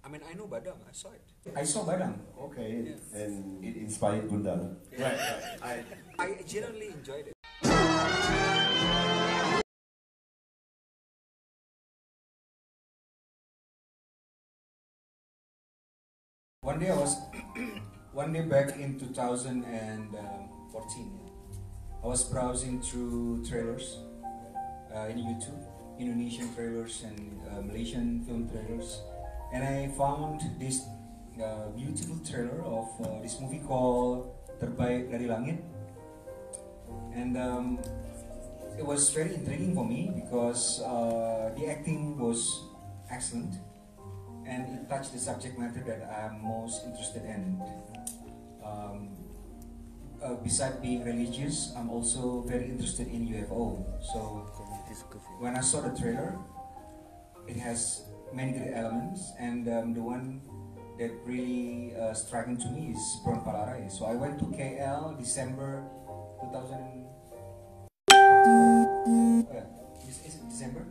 I mean, I know Badang. I saw it. I saw Badang. Okay, Yeah. and it inspired Gundala. Yeah. Right. I genuinely enjoyed it. One day I was, one day back in 2014, I was browsing through trailers in YouTube, Indonesian trailers and Malaysian film trailers, and I found this beautiful trailer of this movie called Terbaik dari Langit, and it was very intriguing for me because the acting was excellent. And it touched the subject matter that I'm most interested in. Besides being religious, I'm also very interested in UFO. So when I saw the trailer, it has many good elements, and the one that really striking to me is Bront Palarae. So I went to KL December 2000. Is it December?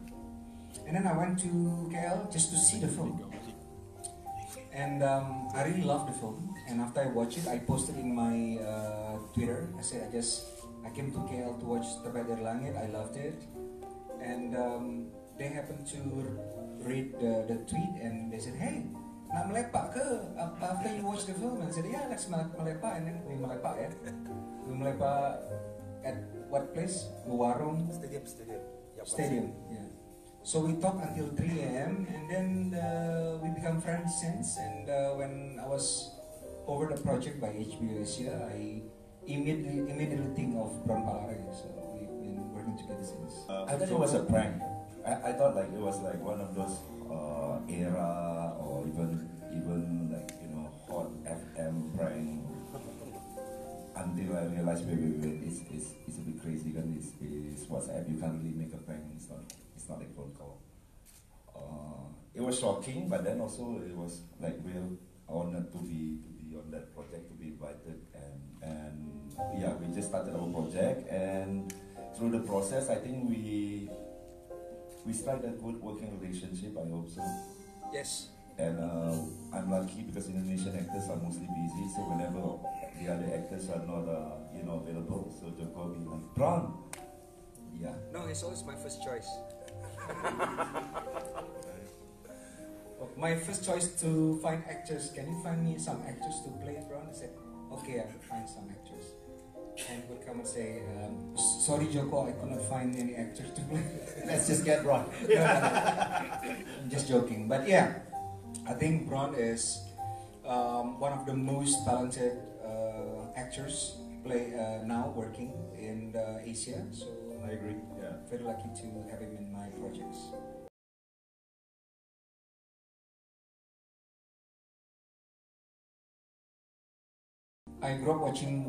And then I went to KL just to see the film. And I really loved the film, and after I watched it, I posted in my Twitter. I said I came to KL to watch Terbaik dari Langit. I loved it, and they happened to read the tweet, and they said, "Hey, nak melepak ke after you watch the film?" And I said, "Yeah, let's melepak." And then we melepak, yeah. We melepak at what place? Warung Stadium. Yeah. So we talked until 3 a.m. and then we become friends since. And when I was over the project by HBO Asia, I immediately think of Bront Palarae. So we've been working together since. I thought it was a prank. I thought like it was like one of those era or even like hot FM prank. Until I realized wait, it's a bit crazy. Kan it's WhatsApp. You can't really make a prank. It's not like phone call. It was shocking, but then also it was like real honored to be on that project, to be invited, and yeah, we just started our project, and through the process, I think we started a good working relationship. I hope so. Yes. And I'm lucky because Indonesian actors are mostly busy, so whenever the other actors are not available, so Joko will be like, Bront. Yeah. No, it's always my first choice. My first choice to find actors. Can you find me some actors to play Bront? I said, okay, I'll find some actors. And he would come and say, sorry Joko, I could not find any actors to play. Let's just get Bront. No. I'm just joking. But yeah, I think Bront is one of the most talented actors now working in Asia. So I agree. Yeah. Very lucky to have him in my projects. I grew up watching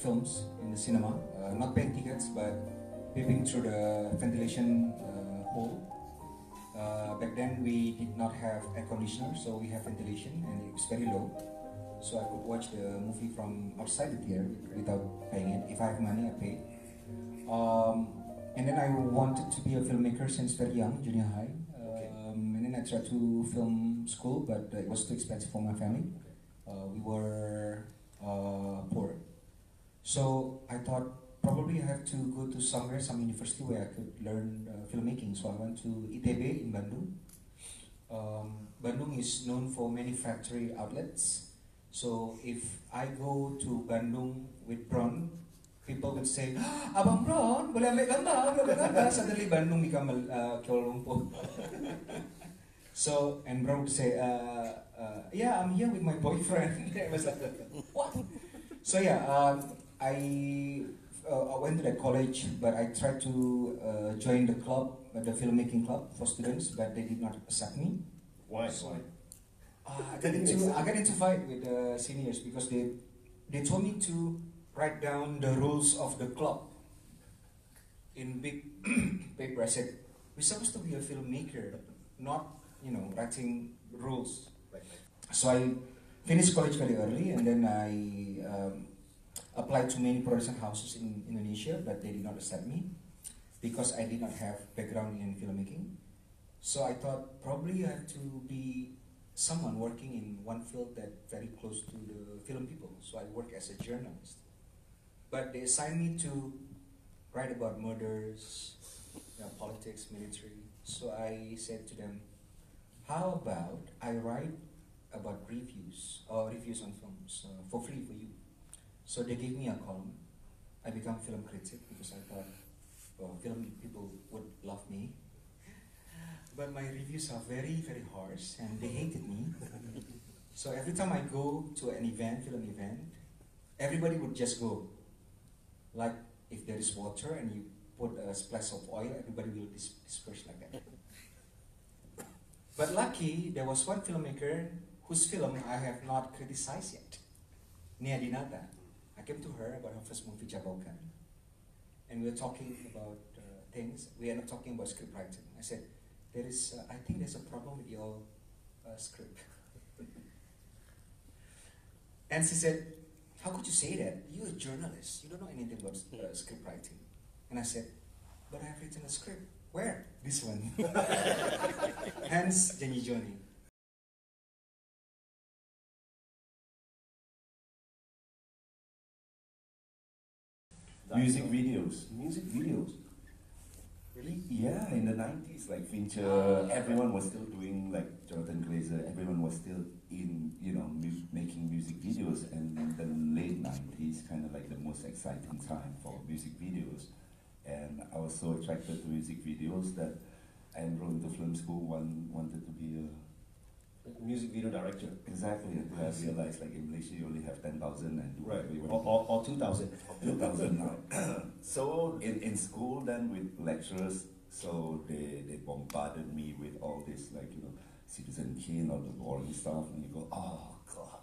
films in the cinema, not paying tickets, but peeping through the ventilation hole. Back then we did not have air conditioner, so we have ventilation, and it was very low. So I could watch the movie from outside the theater without paying it. If I have money, I pay. And then I wanted to be a filmmaker since very young, junior high. And then I tried to film school, but it was too expensive for my family. We were poor. So I thought probably I have to go to somewhere, some university where I could learn filmmaking. So I went to ITB in Bandung. Bandung is known for many factory outlets. So if I go to Bandung with Bront, people would say, Abang Bront, boleh ambil gambar. Suddenly Bandung become Kuala Lumpur. So, and Bront would say, yeah, I'm here with my boyfriend. I was like, what? So yeah, I went to that college, but I tried to join the club, the filmmaking club for students, but they did not accept me. Why? So, I got into fight with the seniors because they told me to write down the rules of the club in big paper. I said, we're supposed to be a filmmaker, not writing rules. So I finished college very early, and then I applied to many production houses in Indonesia, but they did not accept me because I did not have background in filmmaking. So I thought probably I have to be someone working in one field that very close to the film people. So I work as a journalist. But they assigned me to write about murders, politics, military. So I said to them, how about I write about reviews or reviews on films for free for you. So they gave me a column. I became film critic because I thought film people would love me. But my reviews are very, very harsh and they hated me. So every time I go to an event, film event, everybody would just go. Like if there is water and you put a splash of oil, everybody will disperse like that. But lucky, there was one filmmaker whose film I have not criticized yet, Nia Dinata. I came to her about her first movie, Jabokan. And we were talking about things. We ended up talking about script writing. I said, I think there's a problem with your script. And she said, how could you say that? You're a journalist. You don't know anything about script writing. And I said, but I have written a script. Where? This one. Hence, Janji Joni. Music videos. Really? Yeah, in the 90s, like Fincher, everyone was still doing, like Jonathan Glazer, everyone was still in, making music videos, and in the late 90s, kind of like the most exciting time for music videos. And I was so attracted to music videos that I enrolled into film school, wanted to be a music video director. Exactly, until I realized like in Malaysia you only have 10,000 and do Right, whatever you or 2,000. 2,000 now. So in school then with lecturers, so they bombarded me with all this like, Citizen Kane, all the boring stuff, and you go, oh God.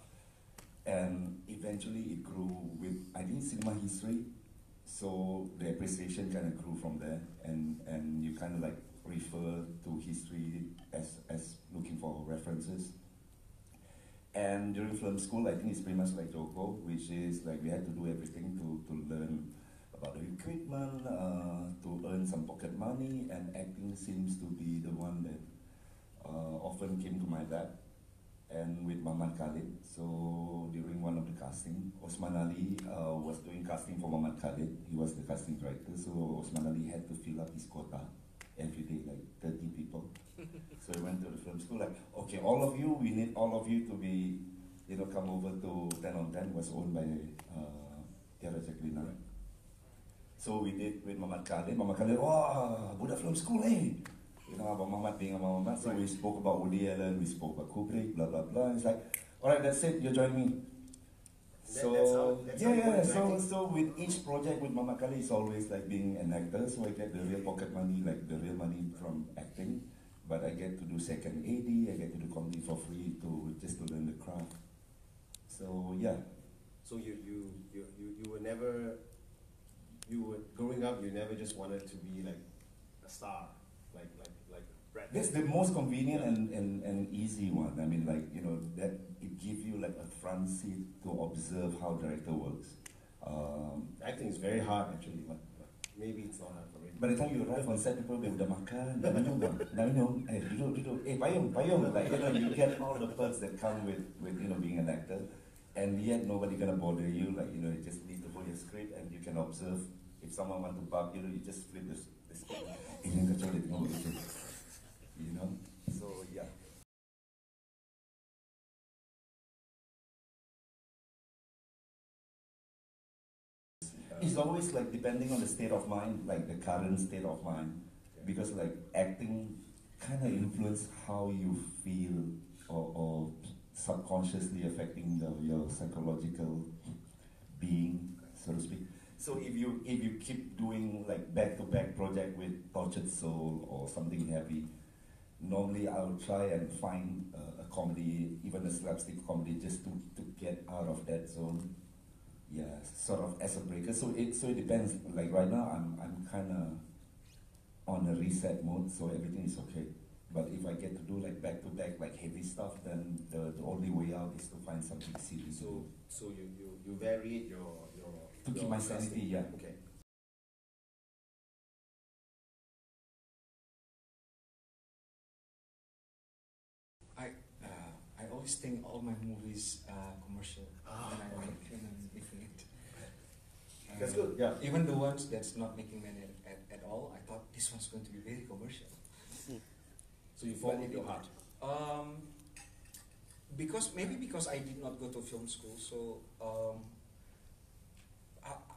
And eventually it grew with, I think, cinema history, so the appreciation kind of grew from there, and you kind of like refer to history as looking for references. And during film school, I think it's pretty much like Joko, which is like we had to do everything to learn about the equipment, to earn some pocket money, and acting seems to be the one that often came to my lap. And with Muhammad Khalid, so during one of the casting, Osman Ali was doing casting for Muhammad Khalid. He was the casting director, so Osman Ali had to fill up his quota every day, like 30 people. So we went to the film school, like, okay, all of you, we need all of you to be, come over to 10 on 10, was owned by Tiara Jacqueline. So we did with Muhammad Khalid. Muhammad Khalid, wow, Buddha Film School, eh? About Muhammad being a Muhammad. So we spoke about Woody Allen, we spoke about Kubrick, blah, blah, blah. It's like, all right, that's it, you join me. So so with each project with Mama Kali, it's always like being an actor, so I get the real pocket money, like the real money from acting, but I get to do second AD, I get to do comedy for free just to learn the craft. So yeah. So you were never, growing up, you never just wanted to be like a star, like Brad. That's the most convenient and easy one. I mean, like, that it gives you like a front seat to observe how director works. Acting is very hard actually, but maybe it's not hard for me. By the time you arrive on set, people will makan, dah minum, duduk, payung, like, you get all the perks that come with being an actor, and yet nobody gonna bother you, like, you just need to hold your script and you can observe. If someone want to bug you just flip the script. So yeah. It's always like depending on the state of mind, like the current state of mind, because like acting kind of influence how you feel or subconsciously affecting your psychological being, so to speak. So if you keep doing like back-to-back project with Tortured Soul or something heavy, normally I'll try and find a comedy, even a slapstick comedy, just to get out of that zone. Yeah, sort of as a breaker. So it depends. Like right now, I'm kind of on a reset mode, so everything is okay. But if I get to do like back-to-back like heavy stuff, then the only way out is to find something serious. So you varied your to keep my sanity. Yeah. Okay. always think all my movies are commercial when I'm making it. That's good, yeah. Even the ones that's not making money at all, I thought this one's going to be very commercial. So you followed your heart. Because I did not go to film school, so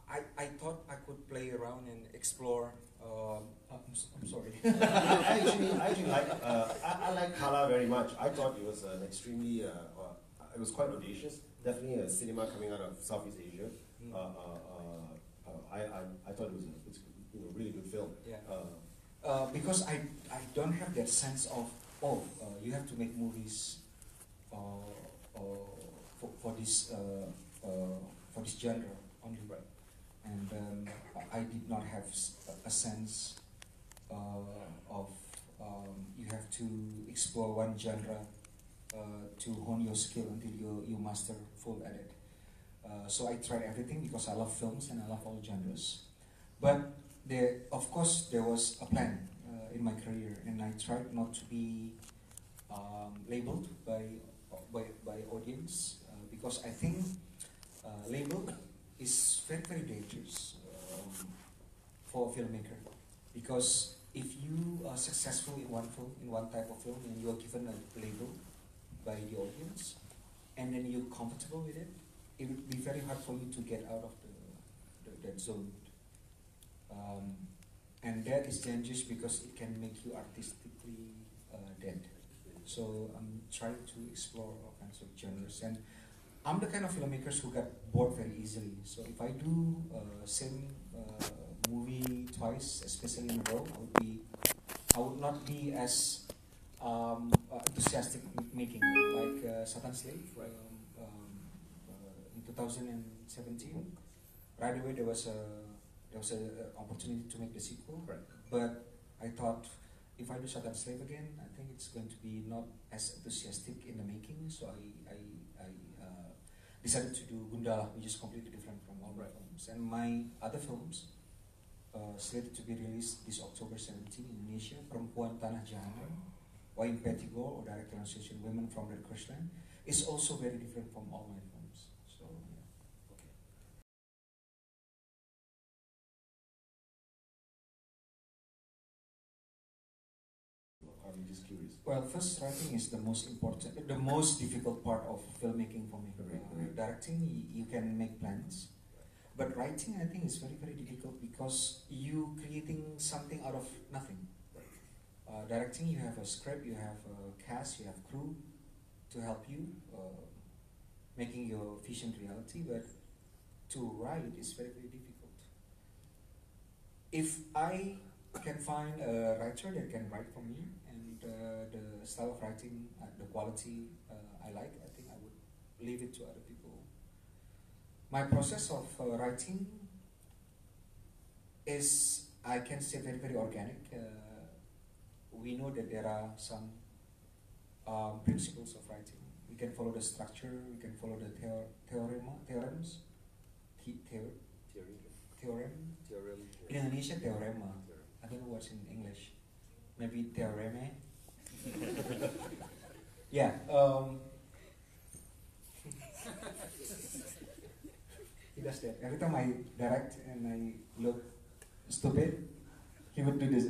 I thought I could play around and explore. I'm sorry. I actually like I like Kala very much. I thought it was an extremely it was quite audacious. Definitely a cinema coming out of Southeast Asia. I thought it's a really good film. Yeah. Because I don't have that sense of you have to make movies for this genre only, Right. and I did not have a sense of you have to explore one genre to hone your skill until you master full at it. So I tried everything because I love films and I love all genres. But of course, there was a plan in my career, and I tried not to be labeled by audience because I think label is very, very dangerous for a filmmaker, because if you are successful in one film, in one type of film, and you are given a label by the audience, and then you're comfortable with it, it would be very hard for you to get out of that zone. And that is dangerous because it can make you artistically dead. So I'm trying to explore all kinds of genres, and I'm the kind of filmmakers who got bored very easily. So if I do same movie twice, especially in a row, I would not be as enthusiastic making like Satan's Slave. Right. In 2017, right away there was an opportunity to make the sequel. Right. But I thought, if I do Satan's Slave again, I think it's going to be not as enthusiastic in the making. So I decided to do Gundala, which is completely different from all my films. And my other films, slated to be released this October 17 in Indonesia, Perempuan Tanah Jahanam, Wain Petigol, or Direct Translation, Women from Red Cross Land, is also very different from all my films. So yeah. Okay. I'm just curious. Well, first, writing is the most important, the most difficult part of filmmaking for me. Directing, you can make plans, but writing, I think, is very, very difficult because you creating something out of nothing. Directing, you have a script, you have a cast, you have crew to help you making your vision reality, but to write is very, very difficult. If I can find a writer that can write for me, and the style of writing, the quality I like, I think I would leave it to other people. My process of writing is, I can say, very, very organic. We know that there are some principles of writing. We can follow the structure, we can follow the theorems. Theorem. In Indonesia, teorema. I don't know what's in English. Maybe theoreme. Yeah. He does that. Every time I direct and I look stupid, he would do this.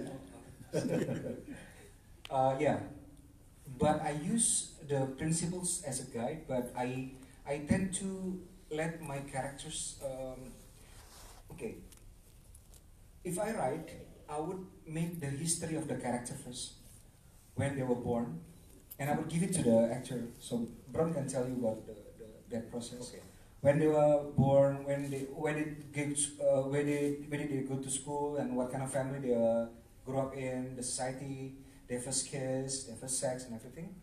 Yeah. But I use the principles as a guide, but I tend to let my characters, okay. If I write, I would make the history of the character first, when they were born, and I would give it to the actor. So Bront can tell you about that process. Okay. When they were born, when did they go to school, and what kind of family they grew up in, the society, their first kiss, their first sex, and everything.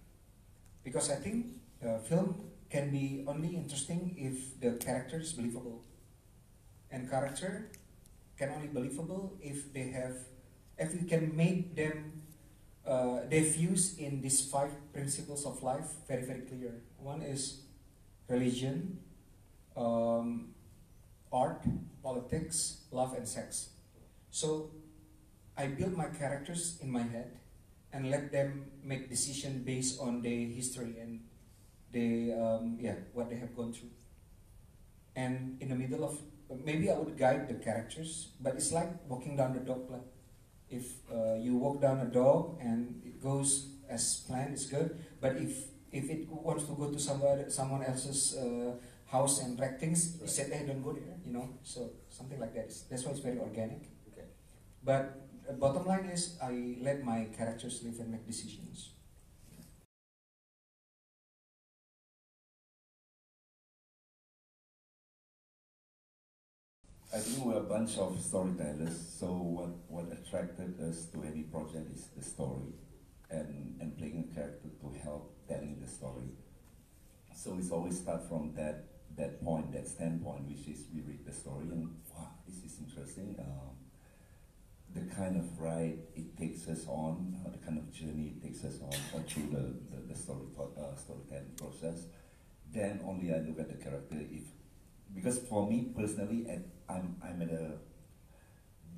Because I think film can be only interesting if the character is believable, and character can only be believable if you can make them their views in these 5 principles of life very, very clear. One is religion, art, politics, love, and sex. So I build my characters in my head and let them make decisions based on their history and they what they have gone through. And in the middle of, maybe I would guide the characters, but it's like walking down the dog leg. If you walk down a dog and it goes as planned, it's good. But if it wants to go to someone else's house and wreck things, you said, hey, don't go there, you know. So something like that. That's why it's very organic. Okay. But bottom line is, I let my characters live and make decisions. I think we're a bunch of storytellers, so what attracted us to any project is the story and playing a character to help telling the story. So it's always start from that point, that standpoint, which is we read the story and wow, this is interesting. The kind of ride it takes us on, the kind of journey it takes us on through the storytelling process. Then only I look at the character. Because for me personally, I'm at a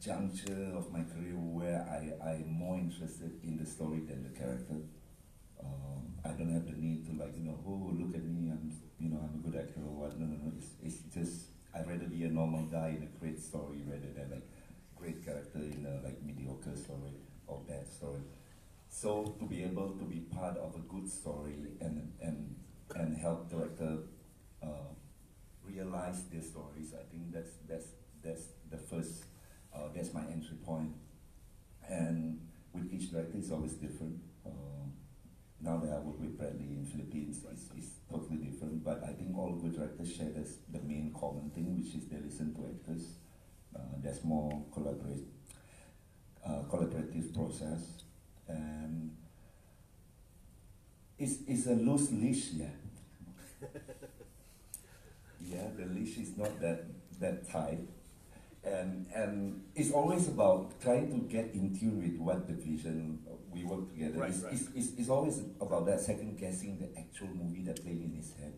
juncture of my career where I'm more interested in the story than the character. I don't have the need to oh, look at me, I'm a good actor or what. No. It's just I'd rather be a normal guy in a great story rather than great character in a mediocre story or bad story. So to be able to be part of a good story and help director realize their stories, I think that's the first, that's my entry point. And with each director, it's always different. Now that I work with Bradley in Philippines, it's totally different. But I think all good directors share the main common thing, which is they listen to actors. There's more collaborative process, and it's a loose leash, yeah. Yeah, the leash is not that tight, and it's always about trying to get in tune with what the vision we work together. Right, it's always about that second guessing the actual movie that played in his head.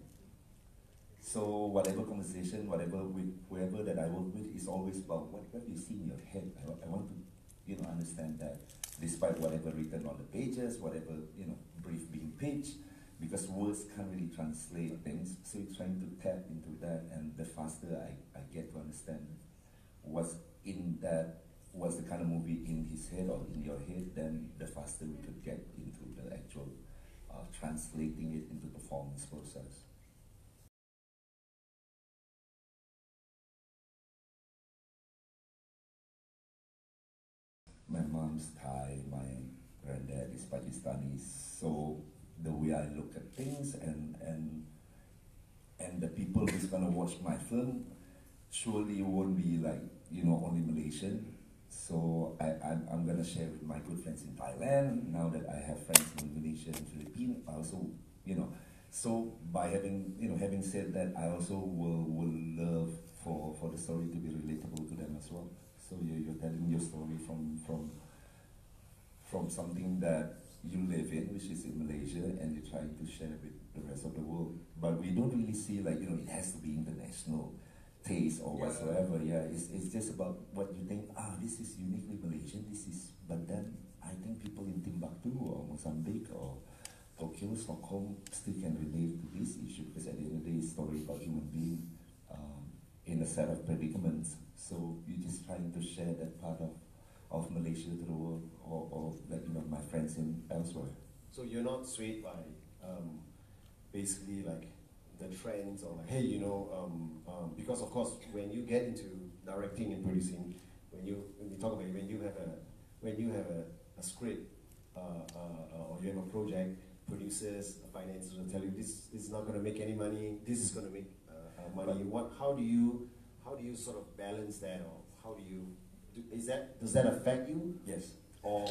So whatever conversation, whatever with whoever that I work with, is always about what you see in your head. I want to understand that, despite whatever written on the pages, whatever brief being pitched. Because words can't really translate things, so you're trying to tap into that, and the faster I get to understand what's the kind of movie in his head or in your head, then the faster we could get into the actual translating it into performance process. My mom's Thai, my granddad is Pakistani, so the way I look at things and the people who's gonna watch my film surely won't be only Malaysian. So I'm gonna share with my good friends in Thailand. Now that I have friends in Malaysia and Philippines, I also so by having said that, I also will love for the story to be relatable to them as well. So you're telling your story from something that you live in, which is in Malaysia, and you're trying to share with the rest of the world. But we don't really see it has to be international taste or whatsoever. Yeah, it's just about what you think. This is uniquely Malaysian. But then I think people in Timbuktu or Mozambique or Tokyo, Stockholm still can relate to this issue, because at the end of the day, it's a story about human being in a set of predicaments. So you're just trying to share that part of Malaysia to the world, or my friends in elsewhere. So you're not swayed by basically the trends, or hey, because of course when you get into directing and producing, when you talk about it, when you have a script or you have a project, producers, finances will tell you this is not going to make any money, this is going to make money. How do you sort of balance that, or how do you does that affect you? Yes. Or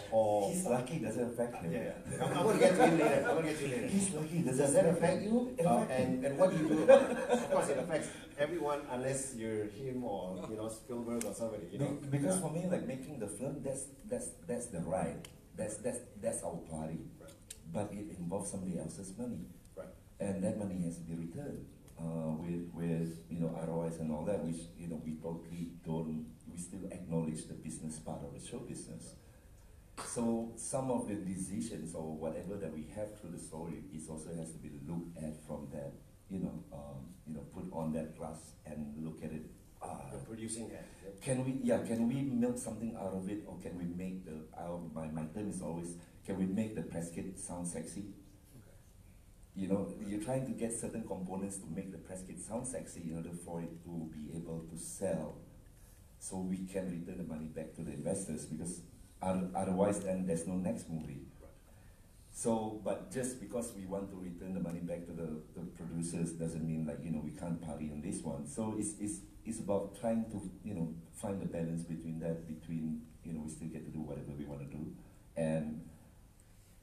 he's lucky, does it affect him? Yeah. I'm going to get to you later. He's lucky, does that affect you? And what do you do about it? Of course, it affects everyone unless you're him or Spielberg or somebody. Because for me, making the film, that's the ride. That's our party. Right. But it involves somebody else's money. Right. And that money has to be returned with ROIs and all that, which we totally don't. We still acknowledge the business part of the show business. So some of the decisions or whatever that we have through the story is also has to be looked at from that, put on that glass and look at it. The producing head. Can we milk something out of it, or can we make my term is always, can we make the press kit sound sexy? You know, you're trying to get certain components to make the press kit sound sexy in order for it to be able to sell, so we can return the money back to the investors, because otherwise then there's no next movie. So, but just because we want to return the money back to the producers doesn't mean like, we can't party on this one. So it's about trying to, find the balance between we still get to do whatever we want to do. And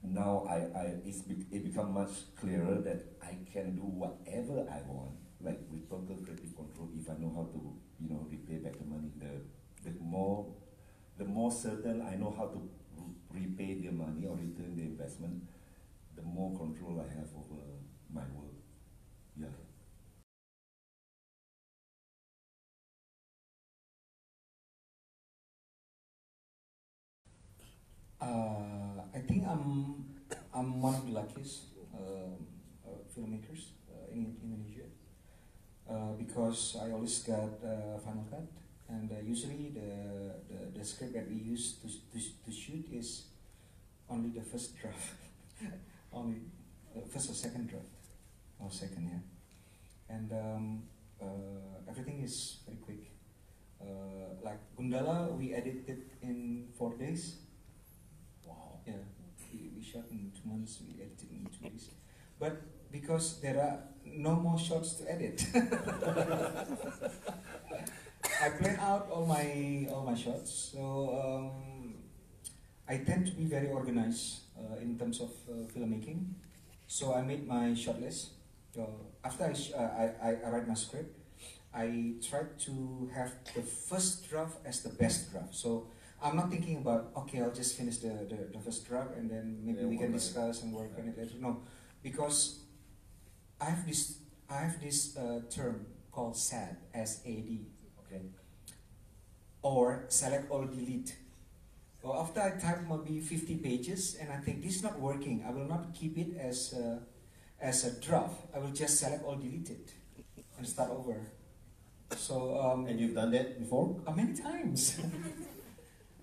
now it become much clearer that I can do whatever I want, like with total creative control, if I know how to, repay back the money. The more certain I know how to repay the money or return the investment, the more control I have over my work. Yeah. I think I'm one of the luckiest filmmakers in Indonesia, because I always got final cut, and usually the script that we use to shoot is only the first draft, only first or second draft, or second, yeah, and everything is very quick. Like Gundala, we edited in 4 days. Wow. Yeah, we shot in 2 months. We edited in 2 days, but because there are no more shots to edit, I plan out all my shots. So I tend to be very organized in terms of filmmaking. So I made my shot list. After I write my script, I try to have the first draft as the best draft. So I'm not thinking about, okay, I'll just finish the first draft and then maybe we can discuss and work on it later. No, because I have this term called SAD, S-A-D, okay, or select all delete. Well, after I type maybe 50 pages and I think this is not working, I will not keep it as a draft. I will just select all delete it and start over. So and you've done that before? Many times.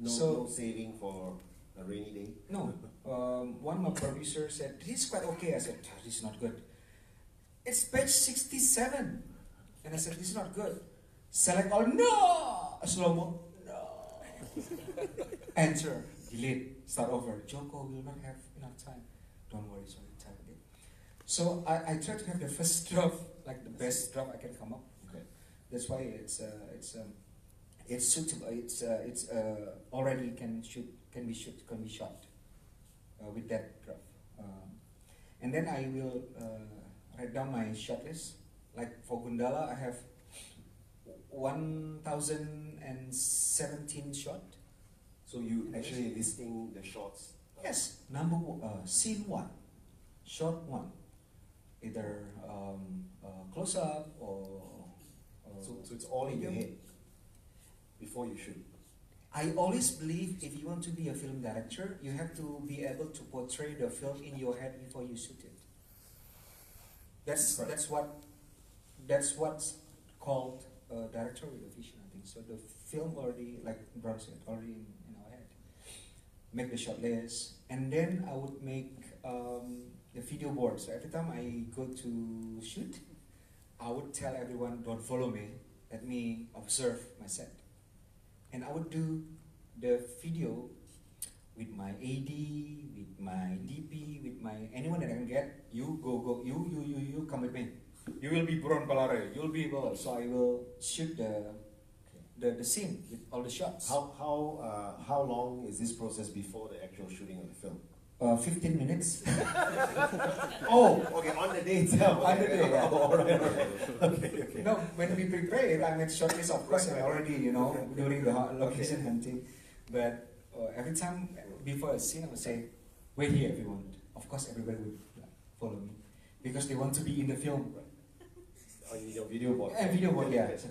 No saving for a rainy day? No. One of my producers said, this is quite okay. I said, this is not good. It's page 67. And I said, this is not good. Select all, no! Slow-mo, no. Enter, delete, start over. Joko will not have enough time. Don't worry, sorry, type again. So I try to have the first draft, like the best draft I can come up. Okay. That's why it's suitable. It's already can be shot with that draft. And then I will write down my shot list. Like for Gundala, I have 1,017 shot. So you actually listing the shots? Yes, scene 1, shot 1, either close up or. So it's all in your head before you shoot. I always believe if you want to be a film director, you have to be able to portray the film in your head before you shoot it. That's what's called directorial vision, I think. So the film already, like Bront said, already in our head. Make the shot list, and then I would make the video board. So every time I go to shoot, I would tell everyone, don't follow me, let me observe my set. And I would do the video with my AD, with my DP, with my anyone that I can get. You go, you come with me. You will be Bront Palarae, you'll be able. So I will shoot the scene with all the shots. How long is this process before the actual shooting of the film? 15 minutes. Oh, okay, on the day itself. On the day, yeah. Oh, right. Okay. No, when we prepare it, I made short list, of course, already, during the location hunting. But every time before a scene, I would say, wait here, everyone. Of course, everybody would follow me because they want to be in the film. On your video board. And video board, yeah. So,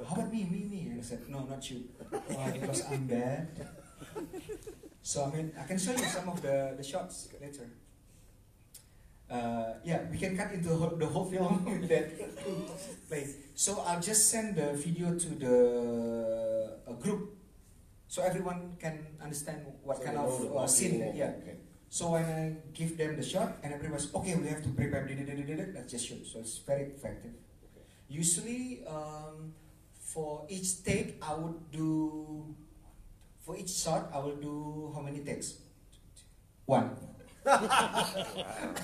how about me? And I said, no, not you. Because I'm bad. So I mean, I can show you some of the shots later. Yeah, we can cut into the whole film with that play. So I'll just send the video to the group, so everyone can understand what So kind they know the of scene. blocking, Yeah. okay. So when I give them the shot and everyone's okay, we have to prepare. Let's just shoot. So it's very effective. Okay. Usually, for each take, I would do. For each shot, I will do how many takes? 1.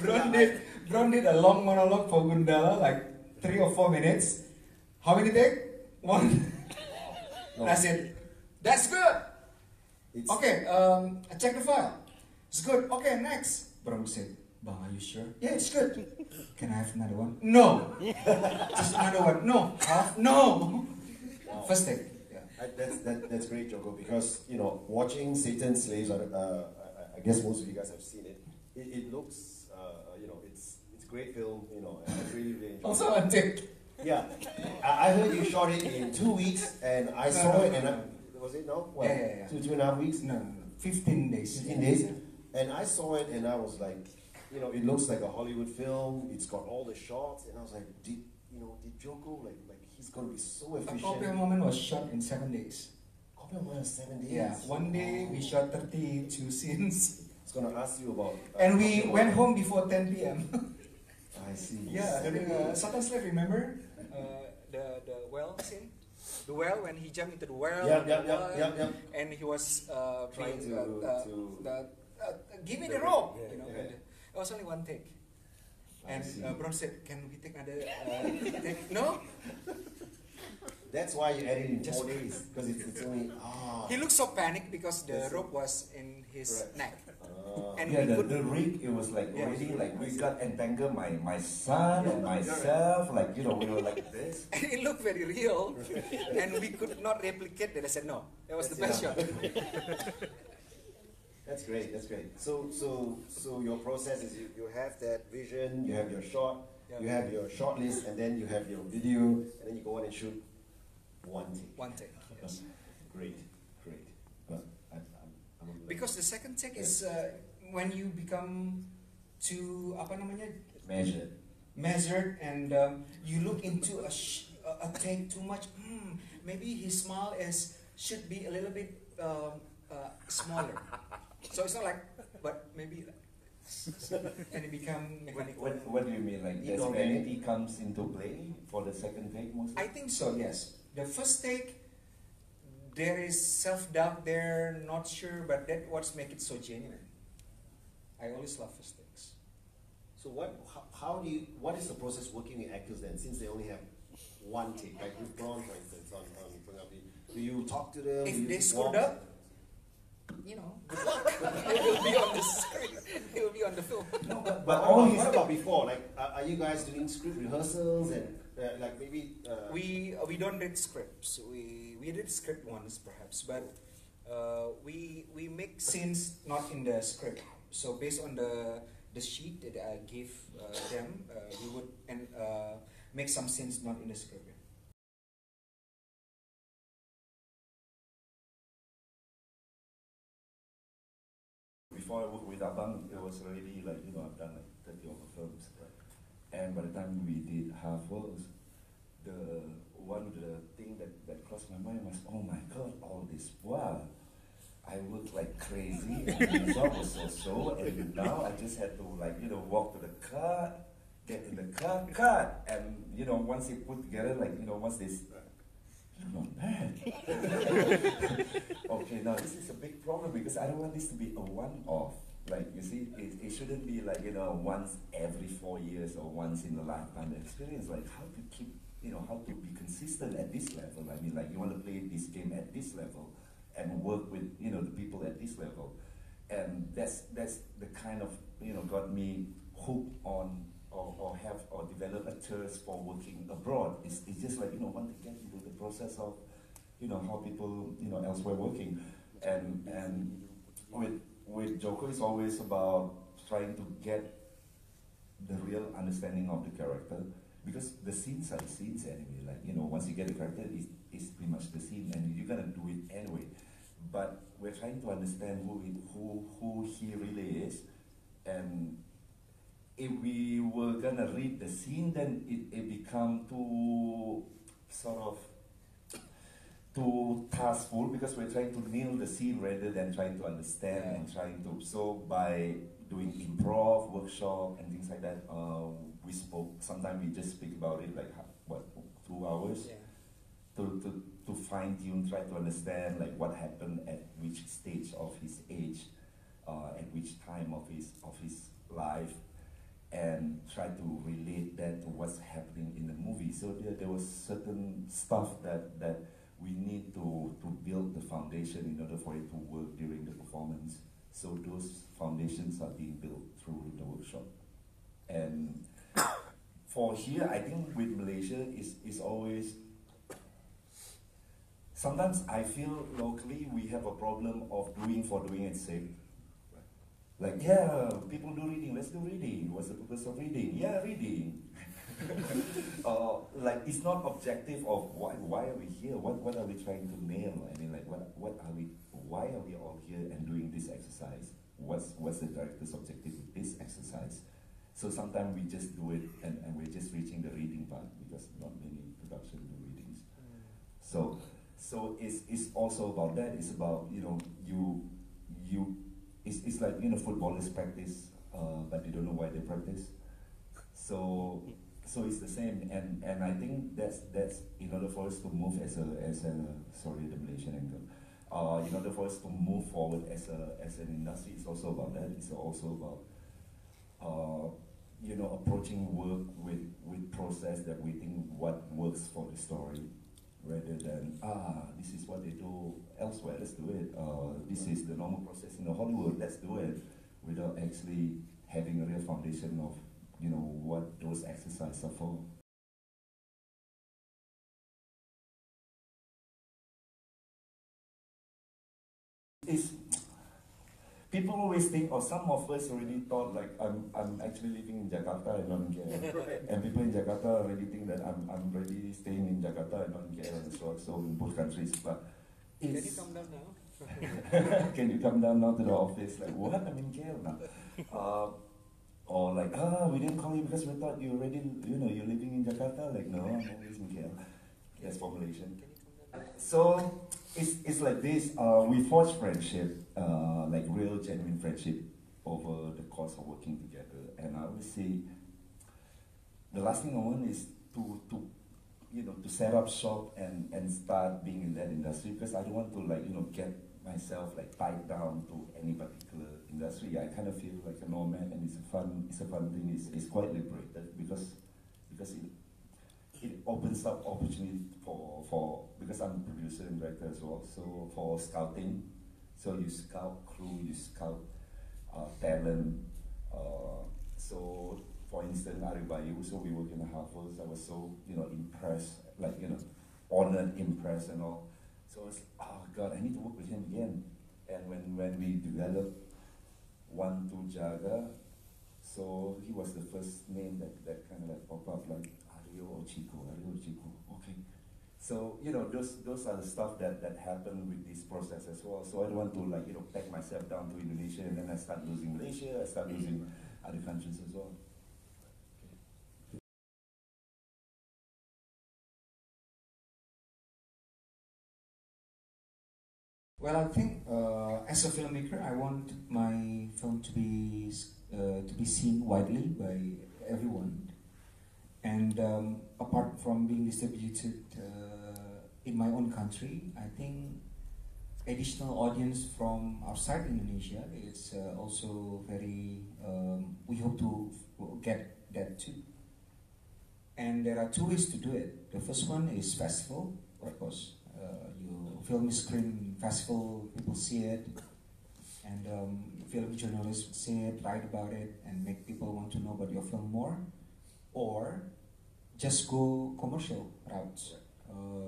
Bront did a long monologue for Gundala, like 3 or 4 minutes. How many take? 1. No. That's it. That's good. It's, Okay, check the file. It's good. Okay, next. Bront said, Bang, are you sure? Yeah, it's good. Can I have another one? No. Just another one. No. Half? No. Wow. First take. That's great, Joko, because watching Satan Slaves, I guess most of you guys have seen it. It looks, it's a great film, and I really enjoyed Also it. one take. Yeah, I heard you shot it in 2 weeks, and I saw it, and was it now? What, Yeah. 2.5 weeks? No. 15 days. 15 days, and I saw it, and I was like, it looks like a Hollywood film. It's got all the shots, and I was like, did Joko like he's gonna be so efficient? A copy of Moment was shot in 7 days. Copy of Moment 7 days. Yeah, one day we shot 32 scenes. I was gonna ask you about. And we went home before 10 p.m. I see. Yeah, during Satan Slave, remember? The well scene? The well, when he jumped into the well. Yeah. And he was Trying being, to- give me the rope. Yeah, And yeah. it was only one take. I And see. Bront said, "Can we take another take?" No. That's why you edited in Just- 4 days, because it's only He looked so panicked because the Yes. rope was in his Correct. neck. Yeah, And we the couldn't. rig, it was like Yeah. already like we got entangled, my son and Yeah. myself, like we were like this. And it looked very real, and we could not replicate that. I said no. That was the best shot. That's great. That's great. So your process is you have that vision, you have your shot, Yeah. you have your short list, and then you have your video, and then you go on and shoot one take. One take. Yes. Great. But I'm Because the second take is when you become too apa namanya Measured. measured and you look into a take too much. Maybe his smile should be a little bit smaller. So it's not like, but maybe, and it become mechanical. What do you mean? Like does Inorganic? vanity comes into play for the second take mostly? I think so. Yes. The first take, there is self-doubt there, not sure, but that what's make it so genuine. I always love first takes. So what is the process working with actors then, since they only have one take, like with Bront, for instance, on Pengabdi? Do you talk to them? Do If you they screwed walk- up, good luck. It will be on the screen. It will be on the film. No, But all what about before? Like, are you guys doing script rehearsals and like maybe? We don't read scripts. We read script once perhaps, but we make scenes not in the script. So based on the sheet that I give them, we would make some scenes not in the script. Before I worked with Abang, it was already like, I've done like 30 over films. Right? And by the time we did half works, one of the things that crossed my mind was, oh my God, all this while, I worked like crazy, and the result was so, and now I just had to walk to the car, get in the car, cut, and once they put together, once this, not bad. Okay, now this is a big problem because I don't want this to be a one-off. Like, you see, it shouldn't be like, once every 4 years or once in a lifetime experience. Like, how to keep, how to be consistent at this level. I mean, like, you want to play this game at this level and work with, the people at this level. And that's the kind of, got me hooked on or develop a thirst for working abroad. It's just like, want to get into the process of, how people, elsewhere working. And with Joko, it's always about trying to get the real understanding of the character, because the scenes are the scenes anyway. Like, once you get the character, it's pretty much the scene, and you're gonna do it anyway. but we're trying to understand who he really is, and if we were gonna read the scene, then it become too sort of too taskful, because we're trying to nail the scene rather than trying to understand and trying to. So by doing improv workshop and things like that, we spoke. Sometimes we just speak about it like what 2 hours to fine tune, try to understand like what happened at which stage of his age, at which time of his life, and try to relate that to what's happening in the movie. So there was certain stuff that we need to build the foundation in order for it to work during the performance. So those foundations are being built through the workshop. And for here, I think with Malaysia is always, sometimes I feel locally we have a problem of doing for doing its sake. Like, yeah, people do reading, let's do reading. What's the purpose of reading? Yeah, reading. Like, it's not objective of why are we here? What are we trying to nail? I mean, like, why are we all here and doing this exercise? What's the director's objective with this exercise? So sometimes we just do it and we're just reaching the reading part, because not many production do readings. So it's also about that. It's about, it's like, footballers practice, but they don't know why they practice. So it's the same, and I think that's in order for us to move as a sorry, the Malaysian angle. In order for us to move forward as an industry, it's also about that. It's also about approaching work with process that we think what works for the story, rather than this is what they do elsewhere, let's do it. This is the normal process in Hollywood, let's do it, without actually having a real foundation of what those exercises are for. People always think, or some of us already thought, like I'm actually living in Jakarta and not in KL, and people in Jakarta already think that I'm already staying in Jakarta and not in KL, and so in both countries. But can you come down now? Can you come down now to the office? Like, what? I'm in KL now. Or like, we didn't call you because we thought you already, you're living in Jakarta. Like, no, I'm always in KL. That's formulation. So it's like this. We forge friendship, like real genuine friendship, over the course of working together. And I always say, the last thing I want is to set up shop and start being in that industry, because I don't want to get myself tied down to any particular industry. I kind of feel like a nomad, and it's a fun thing. It's quite liberated because it opens up opportunity for because I'm a producer and director as well. So for scouting, so you scout crew, you scout talent. So for instance, Aribayu, so we work in the Harvard. I was so impressed, honored, impressed, and all. So I was, oh God, I need to work with him again. And when we developed Two Jaga, so he was the first name that kind of popped up, like Ario Chico. Okay. So those are the stuff that happened with this process as well. So I don't want to pack myself down to Indonesia and then I start losing Malaysia, I start losing other countries as well. Well, I think as a filmmaker, I want my film to be seen widely by everyone, and apart from being distributed in my own country, I think additional audience from outside Indonesia is also very. We hope to get that too. And there are two ways to do it. The first one is festival, of course. You film screen festival, people see it, and film journalists see it, write about it, and make people want to know about your film more. Or just go commercial routes.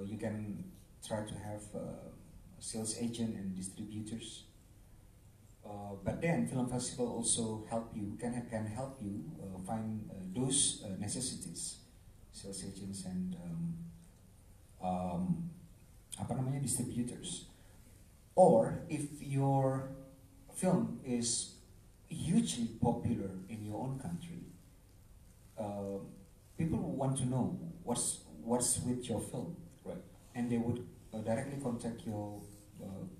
You can try to have sales agent and distributors. But then film festival also help you, can help you find those necessities, sales agents and distributors. Or if your film is hugely popular in your own country, people want to know what's with your film, Right. and they would directly contact your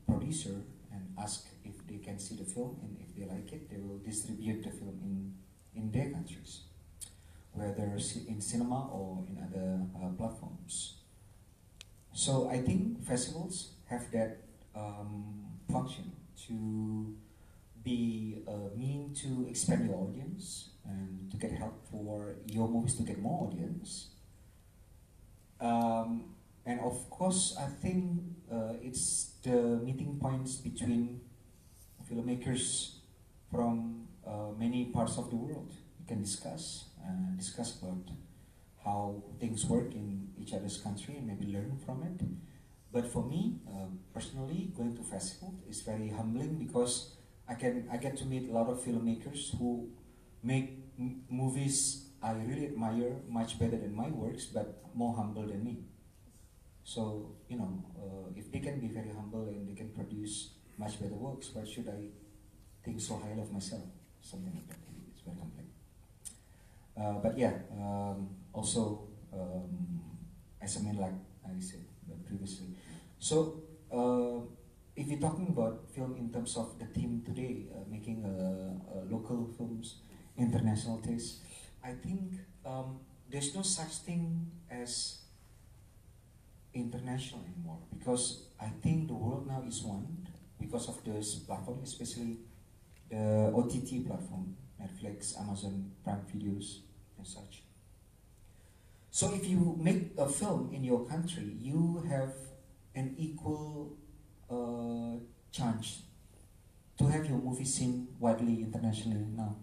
producer and ask if they can see the film, and if they like it, they will distribute the film in their countries, whether in cinema or in other platforms. So I think festivals have that function to be a mean to expand your audience and to get help for your movies to get more audience. And of course, I think it's the meeting points between filmmakers from many parts of the world. You can discuss about how things work in each other's country and maybe learn from it. But for me, personally, going to festival is very humbling because I get to meet a lot of filmmakers who make movies I really admire, much better than my works, but more humble than me. So, you know, if they can be very humble and they can produce much better works, why should I think so highly of myself? Something like that. It's very humbling. But yeah, also, as I mean, like I said previously. So, if you're talking about film in terms of the theme today, making local films, international taste, I think there's no such thing as international anymore, because I think the world now is one because of this platform, especially the OTT platform, Netflix, Amazon Prime Videos, and such. So if you make a film in your country, you have an equal chance to have your movie seen widely internationally now.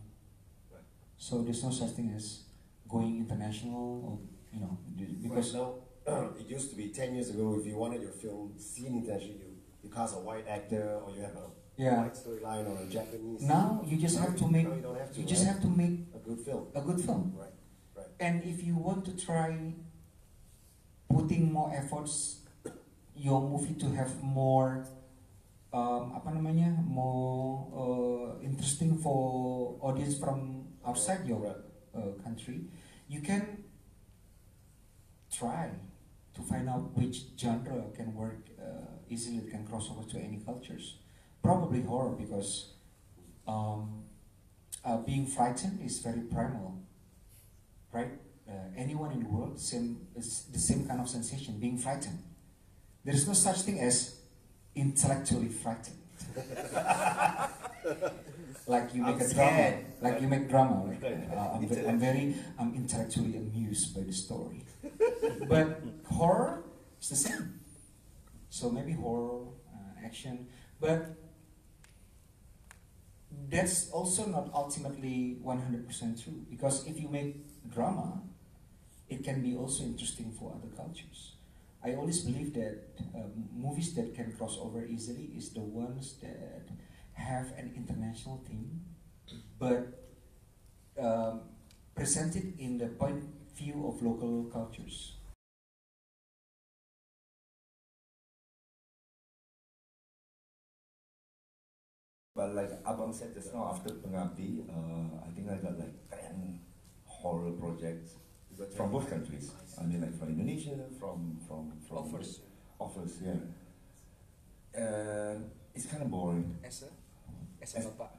Right. So there's no such thing as going international, or you know, because right now, it used to be 10 years ago. If you wanted your film seen internationally, you cast a white actor, or you have a white storyline, or a Japanese. Now you just have to make. You don't have to. You just have to make a good film. A good film. Right. Right. And if you want to try putting more efforts, your movie to have more more interesting for audience from outside your country, you can try to find out which genre can work easily, can cross over to any cultures. Probably horror, because being frightened is very primal, right? Anyone in the world is the same kind of sensation, being frightened. There is no such thing as intellectually frightened. Like you make a drama, like you make drama. Like, I'm intellectually amused by the story. But horror is the same. So maybe horror, action, but that's also not ultimately 100% true, because if you make drama, it can be also interesting for other cultures. I always believe that movies that can cross over easily is the ones that have an international theme, but presented in the point of view of local cultures. But like Abang said just now, after Pengabdi, I think I got like 10 horror projects from both countries. I mean, like from Indonesia, from Offers, yeah. It's kind of boring. as a bapak.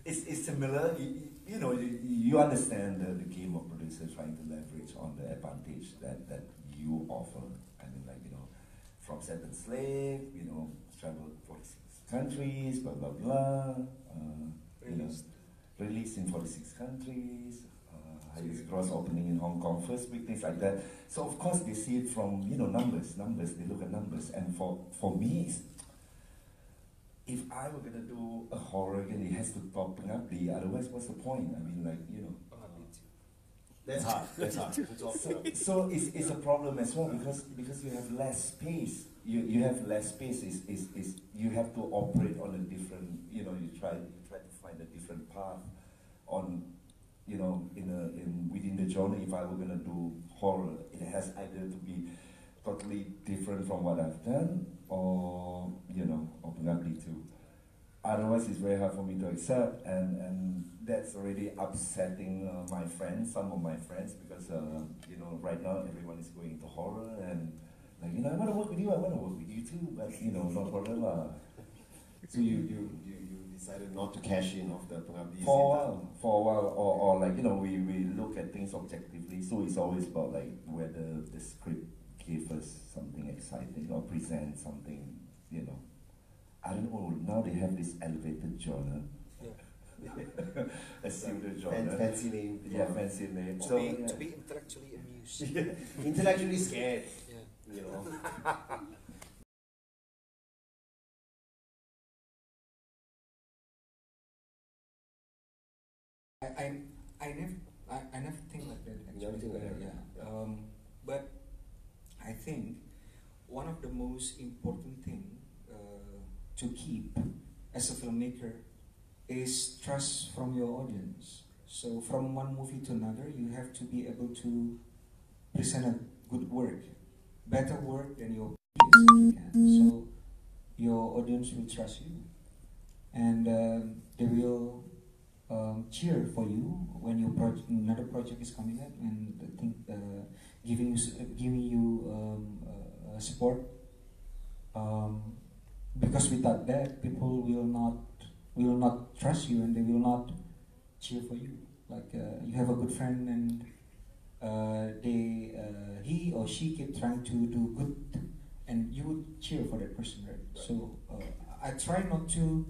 It's similar. You know, you understand the game of producers trying to leverage on the advantage that you offer. I mean, like, you know, from Set and Slave, you know, traveled 46 countries, blah blah blah. Released in 46 countries. Highest gross opening in Hong Kong first week, things like that. So of course they see it from, you know, numbers. They look at numbers, and for me, if I were gonna do a horror again, it has to top Pengabdi. Otherwise, what's the point? I mean, like, you know. That's hard. That's hard. So it's a problem as well, because you have less space. You have less space. Is you have to operate on a different. You know, you try to find a different path on. You know, within the genre. If I were gonna do horror, it has either to be totally different from what I've done, or or Pengabdi too. Otherwise, it's very hard for me to accept, and that's already upsetting my friends, some of my friends, because right now everyone is going into horror, and like I want to work with you, I want to work with you too, but no problem lah. So you decided not to cash in off the Pengabdi for a while, or like we look at things objectively. So it's always about like whether the script gave us something exciting or present something, I don't know. Now they have this elevated genre. Yeah. A pseudo genre. Fancy name. Yeah, fancy name. To be intellectually amused. Intellectually scared. Yeah. I never think like that actually. You never think like that, Yeah. But I think one of the most important thing to keep as a filmmaker is trust from your audience. So from one movie to another, you have to be able to present a good work, better work than your previous if you can. So your audience will trust you, and they will cheer for you when your another project is coming up, and giving you support. Because without that, people will not trust you, and they will not cheer for you. Like you have a good friend, and he or she keep trying to do good, and you would cheer for that person, right? So I try not to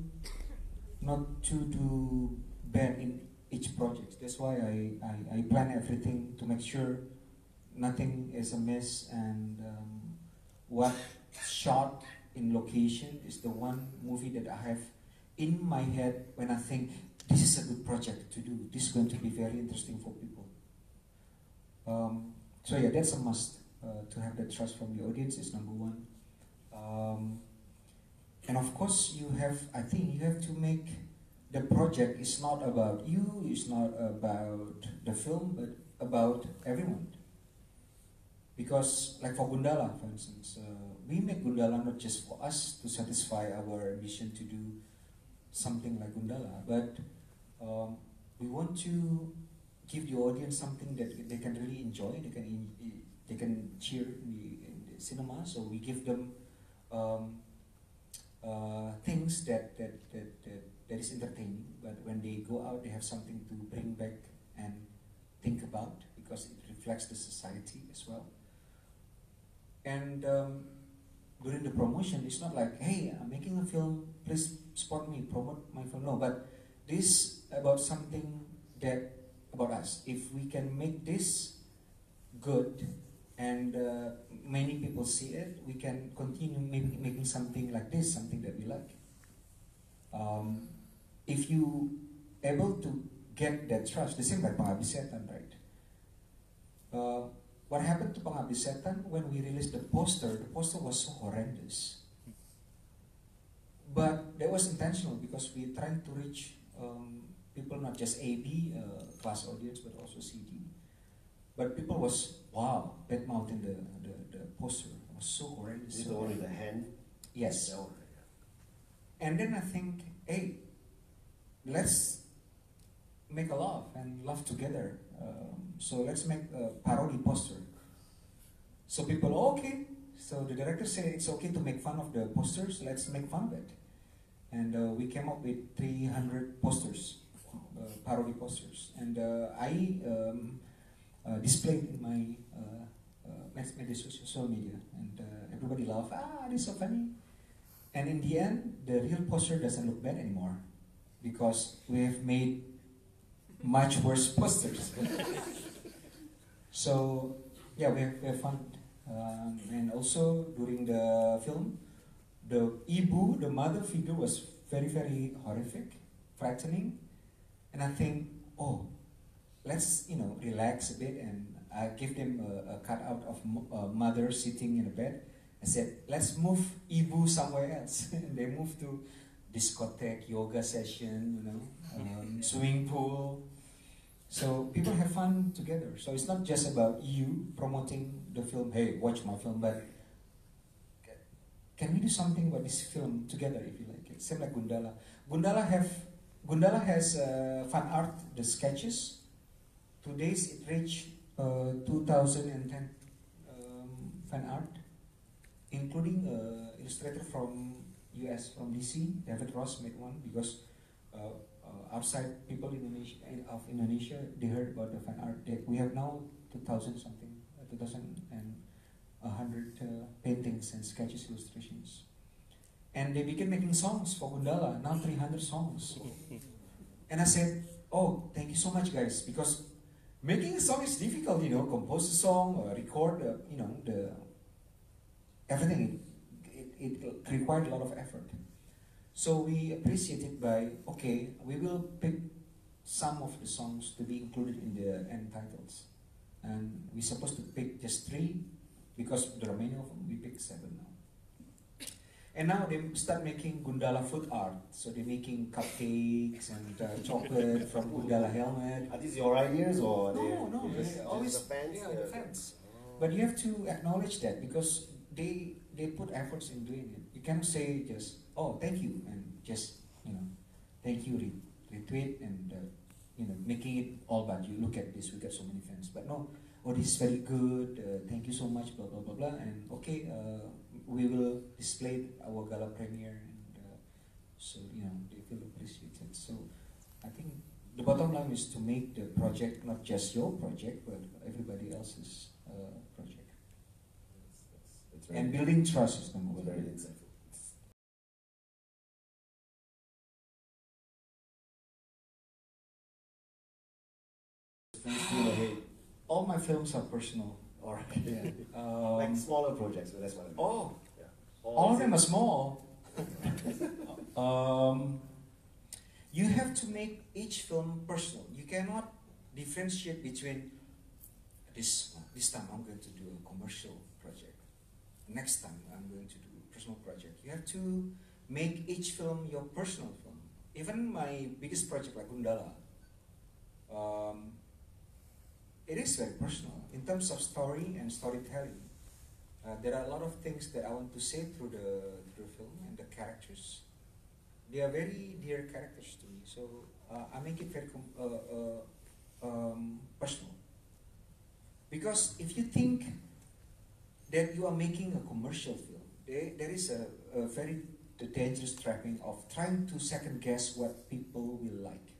do bad in each project. That's why I plan everything to make sure nothing is a miss, and what shot in location is the one movie that I have in my head when I think this is a good project to do. This is going to be very interesting for people. So yeah, that's a must. To have the trust from the audience is number one. And of course, I think you have to make the project is not about you, it's not about the film, but about everyone. Because, like for GUNDALA, for instance, we make GUNDALA not just for us to satisfy our ambition to do something like GUNDALA, but we want to give the audience something that they can really enjoy. They can cheer in the cinema. So we give them things that is entertaining, but when they go out, they have something to bring back and think about, because it reflects the society as well. And during the promotion, it's not like, hey, I'm making a film, please support me, promote my film. No, but this about something about us. If we can make this good and many people see it, we can continue making something like this, something that we like. If you able to get that trust, the same like Pengabdi Setan, right? What happened to Pengabdi Setan when we released the poster was so horrendous. But that was intentional, because we trying to reach people, not just AB class audience, but also CD. But people was, wow, bad mouthing the poster. It was so horrendous. Is it the one with the hand? Yes. No. And then I think, hey, let's make a laugh and laugh together. So let's make a parody poster. So people, okay. So the director said it's okay to make fun of the posters. Let's make fun of it. And we came up with 300 posters, parody posters. And I displayed in my social media. And everybody laughed, this is so funny. And in the end, the real poster doesn't look bad anymore, because we have made much worse posters. So yeah, we have fun. And also during the film, the ibu, the mother figure, was very, very horrific, frightening. And I think, oh, let's relax a bit, and I give them a cutout of mother sitting in a bed. I said, let's move ibu somewhere else. And they moved to discotheque, yoga session, swimming pool. So people have fun together. So it's not just about you promoting the film, hey, watch my film, but can we do something about this film together if you like it? Same like Gundala. Gundala has fan art, the sketches. 2 days it reached 2010 fan art, including illustrator from US, from DC. David Ross made one because outside people of Indonesia, they heard about the fan art. We have now 2,100 paintings and sketches, illustrations. And they began making songs for Gundala, now 300 songs. And I said, oh, thank you so much guys, because making a song is difficult, you know, compose a song, record, you know, everything. It required a lot of effort. So we appreciate it by, okay, we will pick some of the songs to be included in the end titles. And we're supposed to pick just 3, because the remaining of them, we picked 7 now. And now they start making Gundala food art. So they're making cupcakes and chocolate from Gundala helmet. Are these your ideas or No, just always the fans? Yeah, the fans. But you have to acknowledge that because they put efforts in doing it. You cannot say just, oh, thank you, and just, you know, thank you, retweet, and you know, making it all about you. Look at this, we got so many fans. But no, oh, this is very good. Thank you so much. Blah blah blah blah. And okay, we will display our gala premiere, and so you know they feel appreciated. So I think the bottom line is to make the project not just your project, but everybody else's project. That's And building trust is the most very insightful. All my films are personal. Alright. Yeah. Like smaller projects, so that's what I mean. Oh, Yeah. all of them are small. You have to make each film personal. You cannot differentiate between this time I'm going to do a commercial project. Next time I'm going to do a personal project. You have to make each film your personal film. Even my biggest project like Gundala, it is very personal in terms of story and storytelling. There are a lot of things that I want to say through the film and the characters. They are very dear characters to me, so I make it very personal. Because if you think that you are making a commercial film, there is a very dangerous trapping of trying to second guess what people will like.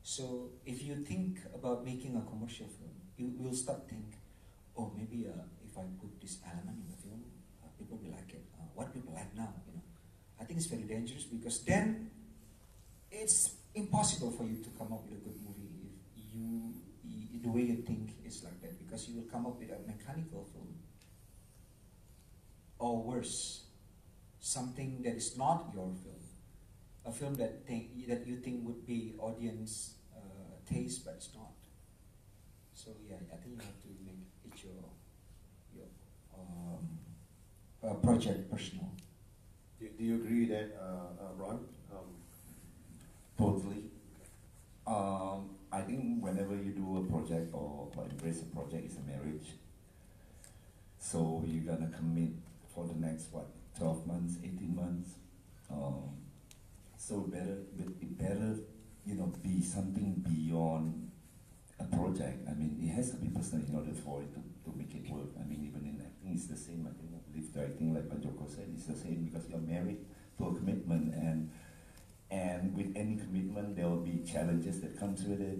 So if you think about making a commercial film, you will start think, oh, maybe if I put this element in the film, people will like it. What people like now, you know. I think it's very dangerous because then it's impossible for you to come up with a good movie if the way you think is like that, because you will come up with a mechanical film, or worse, something that is not your film, a film that you think would be audience taste, but it's not. So yeah, I think you have to make it your project personal. Do you agree with that, Ron? Totally. I think whenever you do a project or embrace a project, it's a marriage. So you're gonna commit for the next 12 months, 18 months. So it better, you know, be something beyond a project. I mean, it has to be personal in order for it to make it work. I mean, even in acting, it's the same. I think live directing, like what Joko said, it's the same because you're married to a commitment, and with any commitment, there will be challenges that comes with it.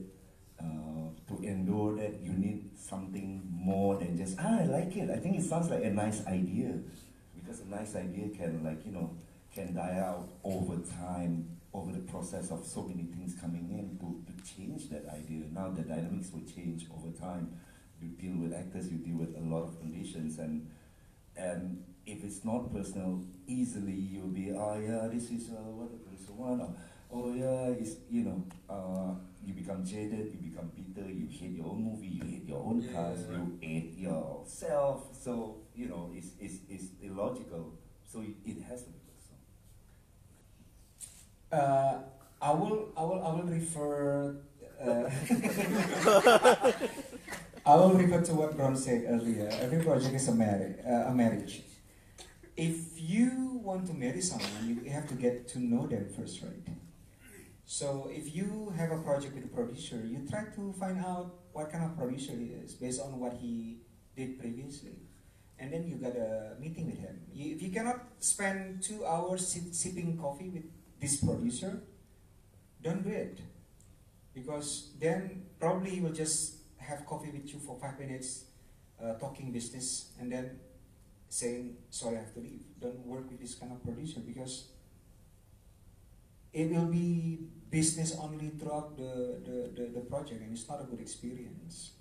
To endure that, you need something more than just, I like it. I think it sounds like a nice idea, because a nice idea can, like, you know, can die out over time, over the process of so many things coming in to change that idea. Now the dynamics will change over time. You deal with actors, you deal with a lot of conditions, and if it's not personal, easily you'll be, oh yeah, this is what the producer want, or oh yeah, it's, you know, you become jaded, you become bitter, you hate your own movie, you hate your own cast, you hate yourself. So you know, it's illogical. So it has to be personal. I will refer. I will refer to what Bront said earlier. Every project is a marriage. if you want to marry someone, you have to get to know them first, right? So if you have a project with a producer, you try to find out what kind of producer he is based on what he did previously. And then you got a meeting with him. If you cannot spend 2 hours sipping coffee with this producer, don't do it. Because then probably he will just have coffee with you for 5 minutes, talking business, and then saying, sorry, I have to leave. Don't work with this kind of producer, because it will be business only throughout the project, and it's not a good experience.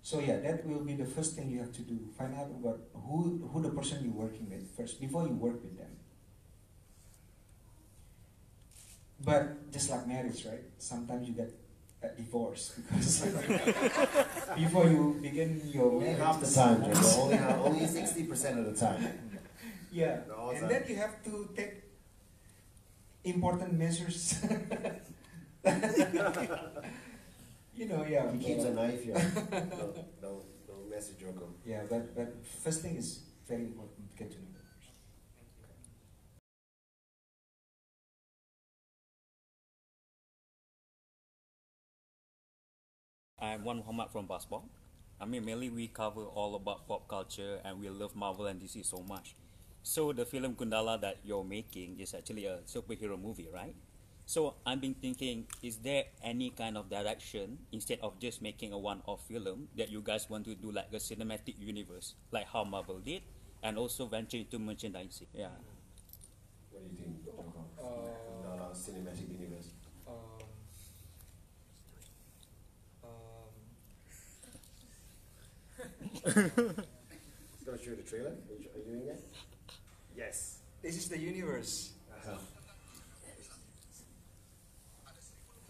So yeah, that will be the first thing you have to do. Find out about who the person you're working with first, before you work with them. But just like marriage, right? Sometimes you get a divorce because before you begin your Only marriage. half the time, only 60% of the time. Yeah, and then you have to take important measures. You know, yeah. He keeps a knife here. Don't mess with Joko. Yeah, but first thing is very important to get to know them first. I'm Wan Muhammad from Passport. I mean, mainly we cover all about pop culture, and we love Marvel and DC so much. So the film Gundala that you're making is actually a superhero movie, right? So I've been thinking, is there any kind of direction, instead of just making a one-off film, that you guys want to do like a cinematic universe, like how Marvel did, and also venture into merchandising? Yeah. What do you think, Joko? Gundala cinematic universe. Gonna show the trailer. Are you doing that? Yes. This is the universe.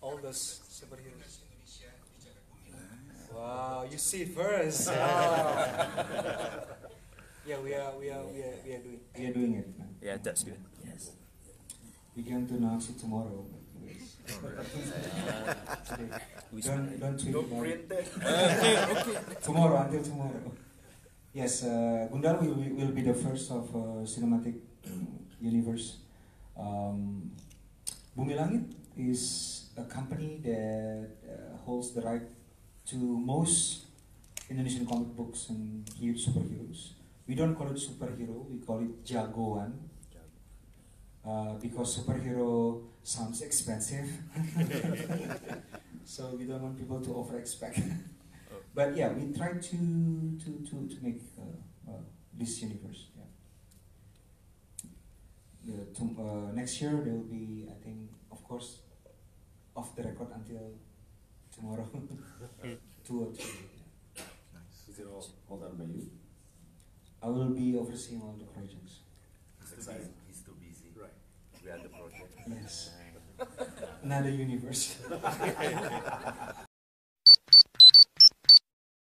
All those superheroes. Wow, you see it first. Wow. Yeah, we are doing. We are doing it now. Yeah, that's good. Yes. We're going to announce it tomorrow. Don't tweet about it. Tomorrow, until tomorrow. Yes, Gundala will be the first of cinematic universe. Bumi Langit is a company that holds the right to most Indonesian comic books and superheroes. We don't call it superhero, we call it jagoan. Because superhero sounds expensive. So we don't want people to over-expect. But yeah, we try to make this universe. Yeah. Next year there will be, I think, of course, off the record until tomorrow. 2 or 3. Yeah. Is it all done by you? I will be overseeing all the projects. He's too busy. Right. We are the project. Yes. Another universe.